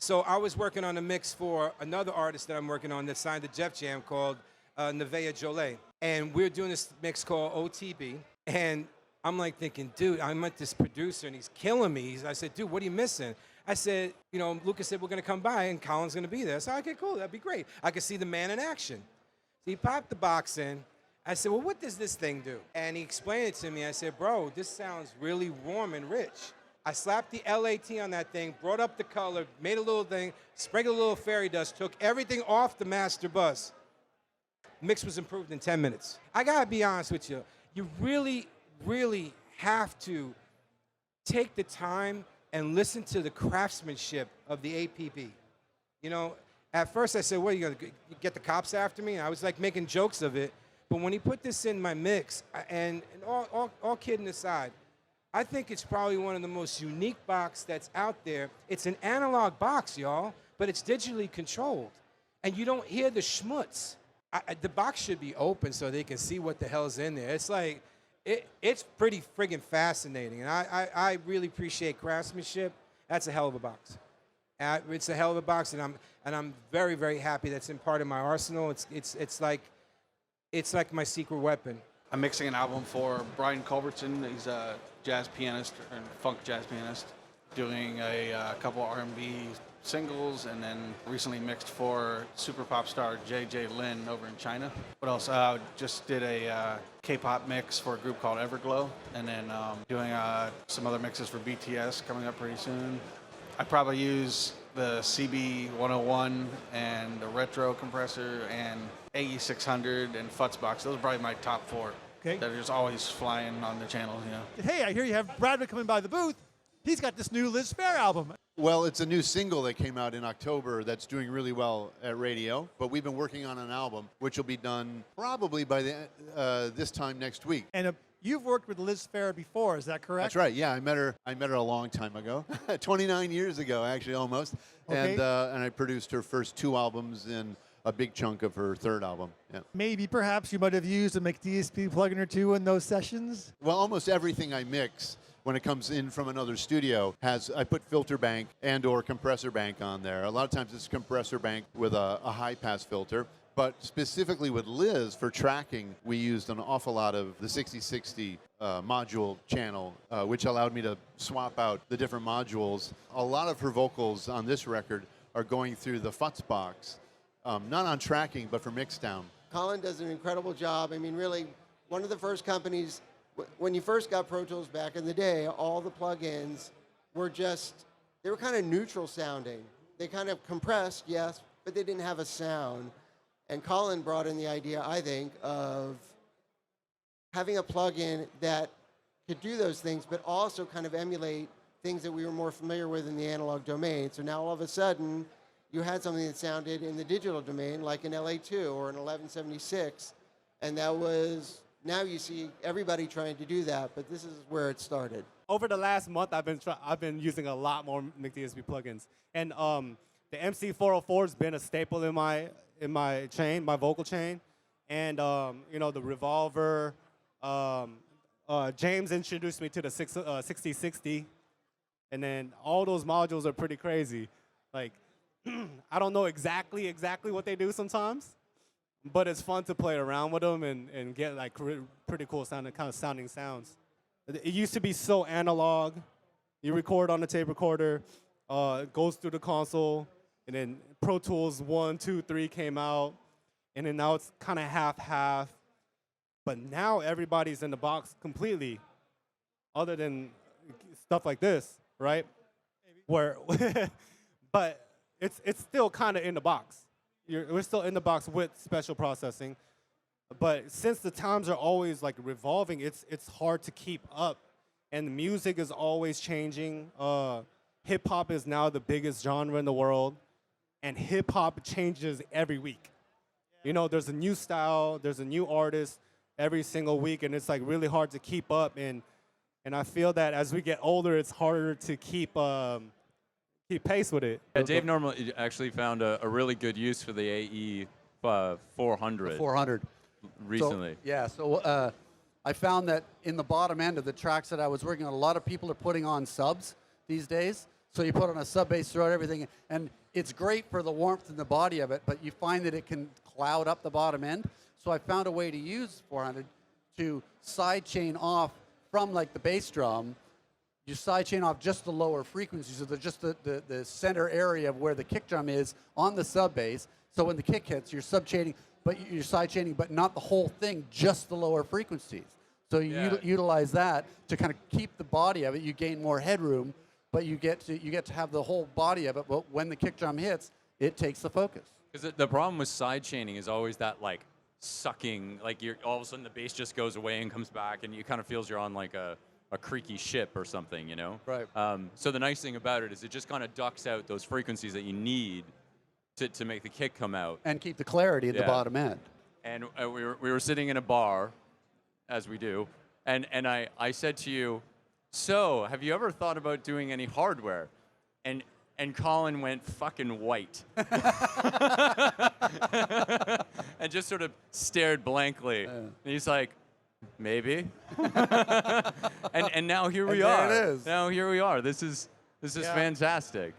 So I was working on a mix for another artist that I'm working on that signed to Def Jam called Nevaeh Jolie. And we're doing this mix called OTB. And I'm like thinking, dude, I met this producer and he's killing me. I said, dude, what are you missing? I said, you know, Lucas said we're gonna come by and Colin's gonna be there. I said, okay, cool, that'd be great. I could see the man in action. So he popped the box in. I said, well, what does this thing do? And he explained it to me. I said, bro, this sounds really warm and rich. I slapped the LAT on that thing, brought up the color, made a little thing, sprinkled a little fairy dust, took everything off the master bus. Mix was improved in 10 minutes. I gotta be honest with you. You really, really have to take the time and listen to the craftsmanship of the APB. You know, at first I said, what, you gonna get the cops after me? And I was like making jokes of it. But when he put this in my mix, and all kidding aside, I think it's probably one of the most unique box that's out there. It's an analog box, y'all, but it's digitally controlled. And you don't hear the schmutz. The box should be open so they can see what the hell's in there. It's like, it's pretty friggin' fascinating. And I really appreciate craftsmanship. That's a hell of a box. It's a hell of a box, and I'm very, very happy that's in part of my arsenal. It's like my secret weapon. I'm mixing an album for Brian Culbertson. He's a jazz pianist and funk jazz pianist, doing a couple R&B singles, and then recently mixed for super pop star J.J. Lin over in China. What else? Just did a K-pop mix for a group called Everglow, and then doing some other mixes for BTS coming up pretty soon. I probably use the CB101 and the retro compressor and AE600 and Futzbox. Those are probably my top four. Okay. That are just always flying on the channel, you know. Hey, I hear you have Bradley coming by the booth. He's got this new Liz Phair album. Well, it's a new single that came out in October that's doing really well at radio, but we've been working on an album, which will be done probably by this time next week. And you've worked with Liz Phair before, is that correct? That's right, yeah, I met her a long time ago, 29 years ago, actually, almost. Okay. And I produced her first 2 albums and a big chunk of her 3rd album. Yeah. Maybe perhaps you might have used a McDSP plugin or 2 in those sessions? Well, almost everything I mix when it comes in from another studio I put filter bank and or compressor bank on there. A lot of times it's compressor bank with a high pass filter, but specifically with Liz for tracking, we used an awful lot of the 6060 module channel, which allowed me to swap out the different modules. A lot of her vocals on this record are going through the Futzbox, not on tracking, but for mixdown. Colin does an incredible job. I mean, really, one of the first companies, when you first got Pro Tools back in the day, all the plugins were they were kind of neutral sounding. They kind of compressed, yes, but they didn't have a sound. And Colin brought in the idea, I think, of having a plugin that could do those things, but also kind of emulate things that we were more familiar with in the analog domain. So now all of a sudden, you had something that sounded in the digital domain, like an LA2 or an 1176, and that was, now you see everybody trying to do that, but this is where it started. Over the last month, I've been using a lot more McDSP plugins, and the MC404 has been a staple in my chain, my vocal chain, and you know, the Revolver. James introduced me to the 6060, and then all those modules are pretty crazy. Like, I don't know exactly what they do sometimes, but it's fun to play around with them and get like pretty cool sounding sounds. It used to be so analog. You record on the tape recorder, it goes through the console, and then Pro Tools 1, 2, 3 came out, and then now it's kind of half-half. But now everybody's in the box completely, other than stuff like this, right? Where, but it's still kind of in the box. We're still in the box with special processing. But since the times are always like revolving, it's hard to keep up. And the music is always changing. Hip hop is now the biggest genre in the world. And hip hop changes every week. You know, there's a new style, there's a new artist every single week, and it's like really hard to keep up. And I feel that as we get older, it's harder to keep pace with it. Yeah, Dave normally actually found a really good use for the AE 400. 400. Recently. So I found that in the bottom end of the tracks that I was working on, a lot of people are putting on subs these days. So you put on a sub bass throughout everything, and it's great for the warmth in the body of it, but you find that it can cloud up the bottom end. So I found a way to use 400 to side chain off from like the bass drum. You side chain off just the lower frequencies, so just the center area of where the kick drum is on the sub bass. So when the kick hits, you're sub chaining, but you're side chaining, but not the whole thing, just the lower frequencies. So you utilize that to kind of keep the body of it. You gain more headroom, but you get to have the whole body of it. But when the kick drum hits, it takes the focus. Because the problem with side chaining is always that like sucking, like you're all of a sudden the bass just goes away and comes back, and you kind of feels you're on like a creaky ship or something, you know? Right. So the nice thing about it is it just kind of ducks out those frequencies that you need to make the kick come out. And keep the clarity at the bottom end. And we were sitting in a bar, as we do, and I said to you, so have you ever thought about doing any hardware? And Colin went fucking white. And just sort of stared blankly. And he's like, maybe. and now here we are. There it is. Now here we are. This is fantastic.